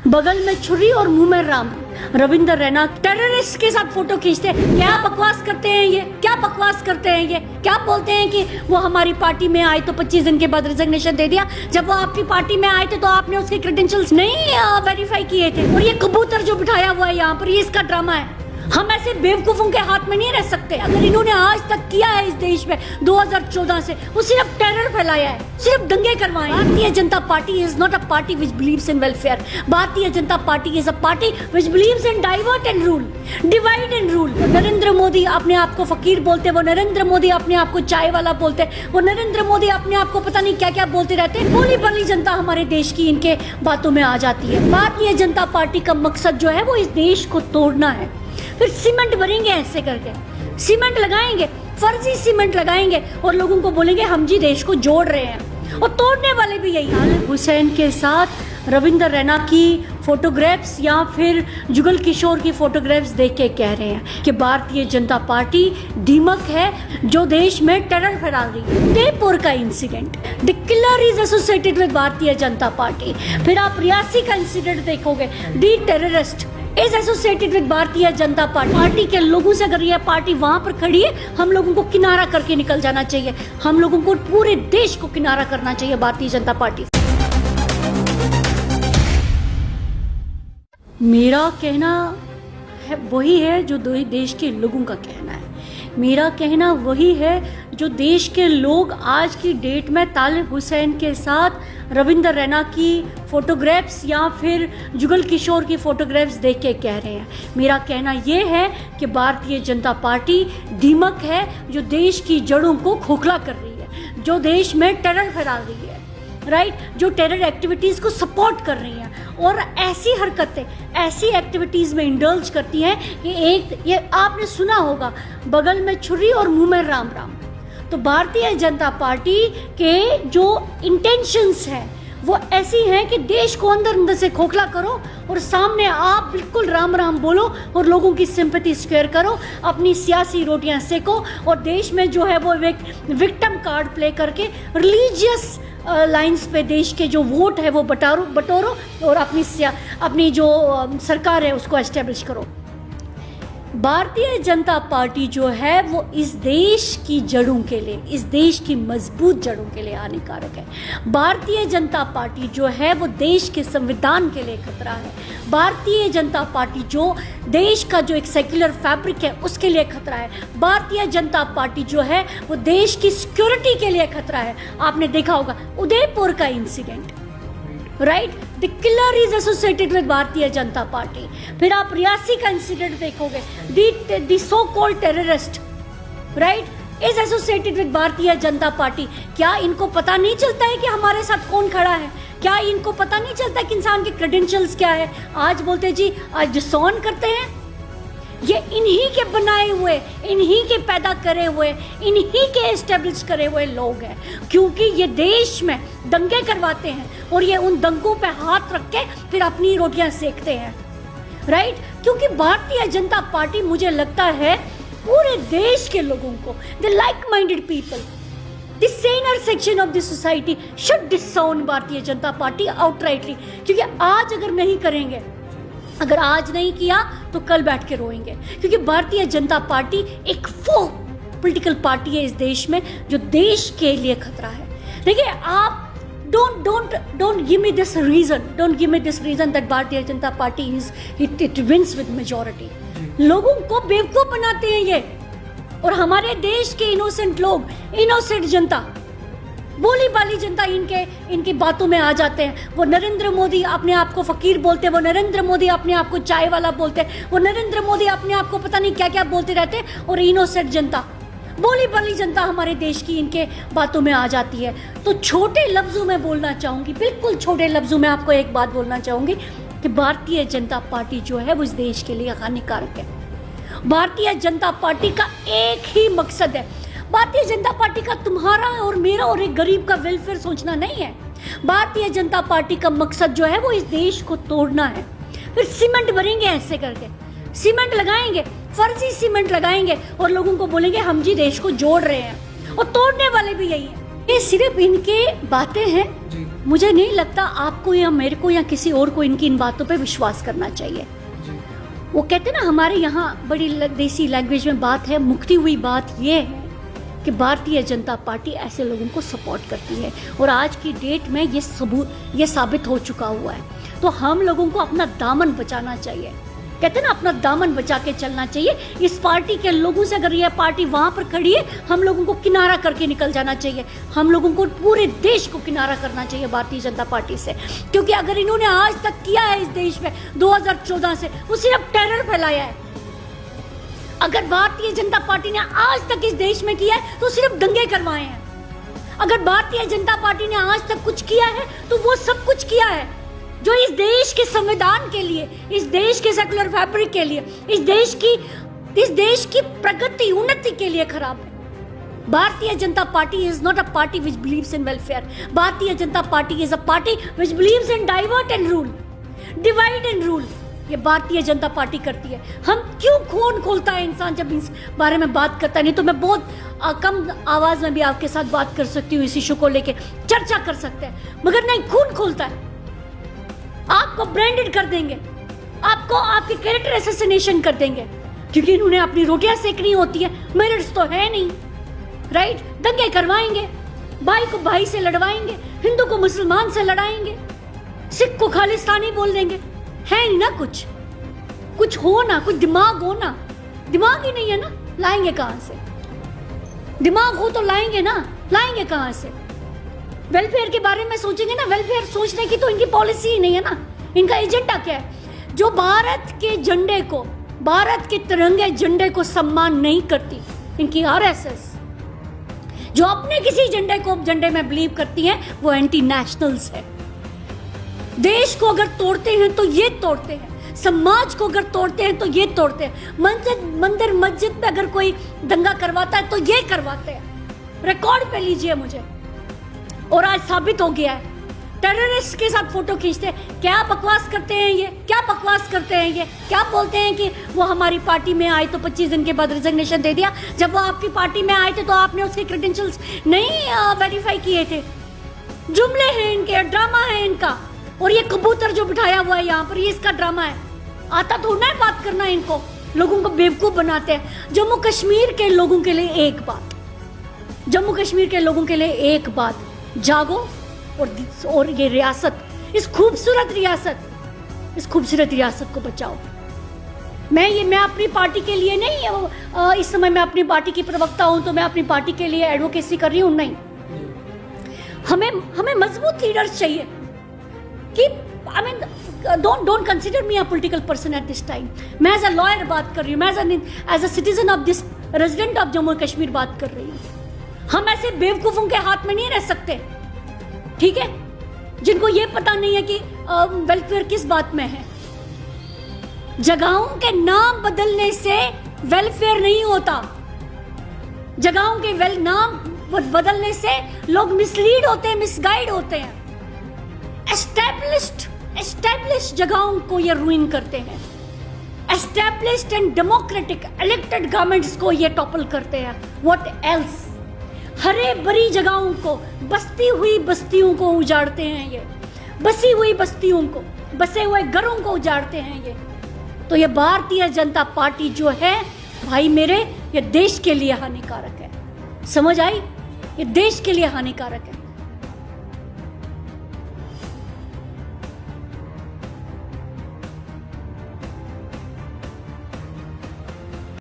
बगल में छुरी और मुंह में राम। रविंद्र रैना टेररिस्ट के साथ फोटो खींचते हैं। क्या बकवास करते हैं ये, क्या बकवास करते हैं ये, क्या बोलते हैं कि वो हमारी पार्टी में आए तो 25 दिन के बाद रिजिग्नेशन दे दिया। जब वो आपकी पार्टी में आए थे तो आपने उसके क्रेडेंशियल्स नहीं वेरीफाई किए थे। और ये कबूतर जो बिठाया हुआ है यहाँ पर, ये इसका ड्रामा है। हम ऐसे बेवकूफों के हाथ में नहीं रह सकते। अगर इन्होंने आज तक किया है इस देश में 2014 से, वो सिर्फ टेरर फैलाया है, सिर्फ दंगे करवाए। भारतीय Janata party is not a party which believes in welfare. भारतीय Janata party is a party which believes in divert and rule, divide and rule. Narendra Modi अपने आप को फकीर बोलते, वो नरेंद्र मोदी अपने आप को चाय वाला बोलते, वो नरेंद्र मोदी अपने आप को पता नहीं क्या क्या बोलते रहते। भोली भाली जनता हमारे देश की इनके बातों में आ जाती है। भारतीय जनता पार्टी का मकसद जो है वो इस देश को तोड़ना है। फिर सीमेंट भरेंगे ऐसे करके, सीमेंट लगाएंगे, फर्जी सीमेंट लगाएंगे और लोगों को बोलेंगे हम जी देश को जोड़ रहे हैं। और तोड़ने वाले भी यही हाल है। हुसैन के साथ रविंद्र रैना की फोटोग्राफ्स या फिर जुगल किशोर की फोटोग्राफ्स देख के कह रहे हैं कि भारतीय जनता पार्टी दीमक है जो देश में टेरर फैला रही है। उदयपुर का incident, the killer is associated with भारतीय जनता पार्टी। फिर आप रियासी का इंसिडेंट देखोगे, the terrorist is associated with भारतीय जनता पार्टी के लोगों से। अगर यह पार्टी वहां पर खड़ी है, हम लोगों को किनारा करके निकल जाना चाहिए। हम लोगों को पूरे देश को किनारा करना चाहिए भारतीय जनता पार्टी। मेरा कहना है वही है जो देश के लोगों का कहना है। मेरा कहना वही है जो देश के लोग आज की डेट में तालिब हुसैन के साथ रविंद्र रैना की फोटोग्राफ्स या फिर जुगल किशोर की फोटोग्राफ्स देख के कह रहे हैं। मेरा कहना ये है कि भारतीय जनता पार्टी दीमक है जो देश की जड़ों को खोखला कर रही है, जो देश में टेरर फैला रही है, राइट, जो टेरर एक्टिविटीज़ को सपोर्ट कर रही हैं और ऐसी हरकतें, ऐसी एक्टिविटीज़ में इंडल्ज करती हैं कि ये आपने सुना होगा, बगल में छुरी और मुंह में राम राम। तो भारतीय जनता पार्टी के जो इंटेंशंस हैं वो ऐसी हैं कि देश को अंदर अंदर से खोखला करो और सामने आप बिल्कुल राम राम बोलो और लोगों की सिंपैथी स्क्वायर करो, अपनी सियासी रोटियां सेको और देश में जो है वो विक्टिम कार्ड प्ले करके रिलीजियस लाइंस पे देश के जो वोट है वो बटोरो और अपनी जो सरकार है उसको एस्टेब्लिश करो। भारतीय जनता पार्टी जो है वो इस देश की जड़ों के लिए, इस देश की मजबूत जड़ों के लिए हानिकारक है। भारतीय जनता पार्टी जो है वो देश के संविधान के लिए खतरा है। भारतीय जनता पार्टी जो देश का जो एक सेक्युलर फैब्रिक है उसके लिए खतरा है। भारतीय जनता पार्टी जो है वो देश की सिक्योरिटी के लिए खतरा है। आपने देखा होगा उदयपुर का incident, right, the killer is associated with भारतीय जनता पार्टी। फिर आप रियासी का इंसिडेंट देखोगे, the so called terrorist, right, is associated with भारतीय जनता पार्टी। क्या इनको पता नहीं चलता है कि हमारे साथ कौन खड़ा है? क्या इनको पता नहीं चलता कि इंसान के क्रेडेंशियल्स क्या है? आज बोलते जी आज डिसऑन करते हैं। ये इन्हीं के बनाए हुए, इन्हीं के पैदा करे हुए, इन्हीं के एस्टेब्लिश करे हुए लोग हैं, क्योंकि ये देश में दंगे करवाते हैं और ये उन दंगों पे हाथ रख के फिर अपनी रोटियां सेकते हैं, राइट। क्योंकि भारतीय जनता पार्टी, मुझे लगता है पूरे देश के लोगों को, the like minded people, the saner section of the society should disown Bharatiya Janata party outrightly. क्योंकि आज अगर नहीं करेंगे, अगर आज नहीं किया तो कल बैठ के रोएंगे। क्योंकि भारतीय जनता पार्टी एक वो पॉलिटिकल पार्टी है इस देश में जो देश के लिए खतरा है। देखिए, आप don't give me this reason that भारतीय Janata party it wins with majority। लोगों को बेवकूफ बनाते हैं ये, और हमारे देश के इनोसेंट लोग, इनोसेंट जनता, बोली बाली जनता इनकी बातों में आ जाते हैं। वो नरेंद्र मोदी अपने आप को फकीर बोलते, वो नरेंद्र मोदी अपने आप को चाय वाला बोलते, वो नरेंद्र मोदी अपने आप को पता नहीं क्या क्या बोलते रहते, और इनोसेंट जनता, बोली बाली जनता हमारे देश की इनके बातों में आ जाती है। तो छोटे लफ्जों में बोलना चाहूँगी, बिल्कुल छोटे लफ्जों में आपको एक बात बोलना चाहूँगी कि भारतीय जनता पार्टी जो है वो इस देश के लिए हानिकारक है। भारतीय जनता पार्टी का एक ही मकसद है, भारतीय जनता पार्टी का तुम्हारा और मेरा और एक गरीब का वेलफेयर सोचना नहीं है। भारतीय जनता पार्टी का मकसद जो है वो इस देश को तोड़ना है। फिर सीमेंट भरेंगे ऐसे करके, सीमेंट लगाएंगे, फर्जी सीमेंट लगाएंगे और लोगों को बोलेंगे हम जी देश को जोड़ रहे हैं, और तोड़ने वाले भी यही है। ये सिर्फ इनके बातें हैं, मुझे नहीं लगता आपको या मेरे को या किसी और को इनकी इन बातों पे विश्वास करना चाहिए। वो कहते हैं ना, हमारे यहाँ बड़ी देसी लैंग्वेज में बात है, मुक्ति हुई बात ये है कि भारतीय जनता पार्टी ऐसे लोगों को सपोर्ट करती है, और आज की डेट में ये साबित हो चुका हुआ है। तो हम लोगों को अपना दामन बचाना चाहिए। कहते हैं ना, अपना दामन बचा के चलना चाहिए। इस पार्टी के लोगों से, अगर यह पार्टी वहां पर खड़ी है, हम लोगों को किनारा करके निकल जाना चाहिए। हम लोगों को पूरे देश को किनारा करना चाहिए भारतीय जनता पार्टी से, क्योंकि अगर इन्होंने आज तक किया है इस देश में 2014 से, वो सिर्फ टेरर फैलाया है। अगर भारतीय जनता पार्टी ने आज तक इस देश में किया है तो सिर्फ दंगे करवाए हैं। अगर भारतीय जनता पार्टी ने आज तक कुछ किया है तो वो सब कुछ किया है जो इस देश के संविधान के लिए, इस देश के सेकुलर फैब्रिक के लिए, इस देश की प्रगति उन्नति के लिए खराब है। भारतीय Janata party is not a party which believes in welfare. भारतीय Janata party is a party which believes in divert and rule, divide and rule. ये भारतीय जनता पार्टी करती है। हम क्यों खून खोलता है इंसान जब इस बारे में बात करता है? नहीं तो मैं बहुत कम आवाज में भी आपके साथ बात कर सकती हूँ, इस इशू को लेके चर्चा कर सकते हैं, मगर नहीं, खून खोलता है। आपको ब्रांडेड कर देंगे, आपको आपके कैरेक्टर असैसिनेशन कर देंगे, क्योंकि इन्होंने अपनी रोटियां सेकनी होती है, मेरिट्स तो है नहीं, राइट? दंगे करवाएंगे, भाई को भाई से लड़वाएंगे, हिंदू को मुसलमान से लड़ाएंगे, सिख को खालिस्तानी बोल देंगे। है नहीं ना कुछ हो ना, कुछ दिमाग हो ना। दिमाग ही नहीं है ना, लाएंगे कहां से? दिमाग हो तो लाएंगे ना, लाएंगे कहां से? वेलफेयर के बारे में सोचेंगे ना, वेलफेयर सोचने की तो इनकी पॉलिसी ही नहीं है ना। इनका एजेंडा क्या है? जो भारत के झंडे को, भारत के तिरंगे झंडे को सम्मान नहीं करती, इनकी आरएसएस, जो अपने किसी झंडे में बिलीव करती है, वो एंटी नेशनल्स है। देश को अगर तोड़ते हैं तो ये तोड़ते हैं, समाज को अगर तोड़ते हैं तो ये तोड़ते हैं, मंदिर मस्जिद पे अगर कोई दंगा करवाता है तो ये करवाते हैं। रिकॉर्ड पे लीजिए मुझे, और आज साबित हो गया है। टेररिस्ट के साथ फोटो खींचते हैं। क्या बकवास करते हैं ये, क्या बकवास करते हैं ये? क्या बोलते हैं कि वो हमारी पार्टी में आए तो 25 दिन के बाद रिजिग्नेशन दे दिया। जब वो आपकी पार्टी में आए थे तो आपने उसके क्रेडेंशियल्स नहीं वेरीफाई किए थे। जुमले हैं इनके, ड्रामा है इनका। और ये कबूतर जो बिठाया हुआ है यहाँ पर, ये इसका ड्रामा है। आता थोड़ा है बात करना इनको, लोगों को बेवकूफ बनाते हैं। जम्मू कश्मीर के लोगों के लिए एक बात, जम्मू कश्मीर के लोगों के लिए एक बात, जागो और ये रियासत, इस खूबसूरत रियासत को बचाओ। मैं अपनी पार्टी के लिए नहीं, इस समय मैं अपनी पार्टी की प्रवक्ता हूं तो मैं अपनी पार्टी के लिए एडवोकेसी कर रही हूं, नहीं। हमें मजबूत लीडर्स चाहिए कि don't consider me a political person at this time. मैं एज अ लॉयर बात कर रही हूँ, मैं as a citizen of this resident of Jammu Kashmir बात कर रही हूँ। हम ऐसे बेवकूफों के हाथ में नहीं रह सकते, ठीक है, जिनको ये पता नहीं है कि वेलफेयर किस बात में है। जगहों के नाम बदलने से वेलफेयर नहीं होता। जगहों के नाम बदलने से लोग मिसलीड होते हैं, मिसगाइड होते हैं। एस्टैब्लिश्ड जगहों को ये रूइन करते हैं। Established and democratic elected governments को ये टॉपल करते हैं। What else? हरे भरी जगहों को, बसती हुई बस्तियों को उजाड़ते हैं ये, बसी हुई बस्तियों को, बसे हुए घरों को उजाड़ते हैं ये। तो ये भारतीय जनता पार्टी जो है भाई मेरे, ये देश के लिए हानिकारक है। समझ आई? ये देश के लिए हानिकारक है।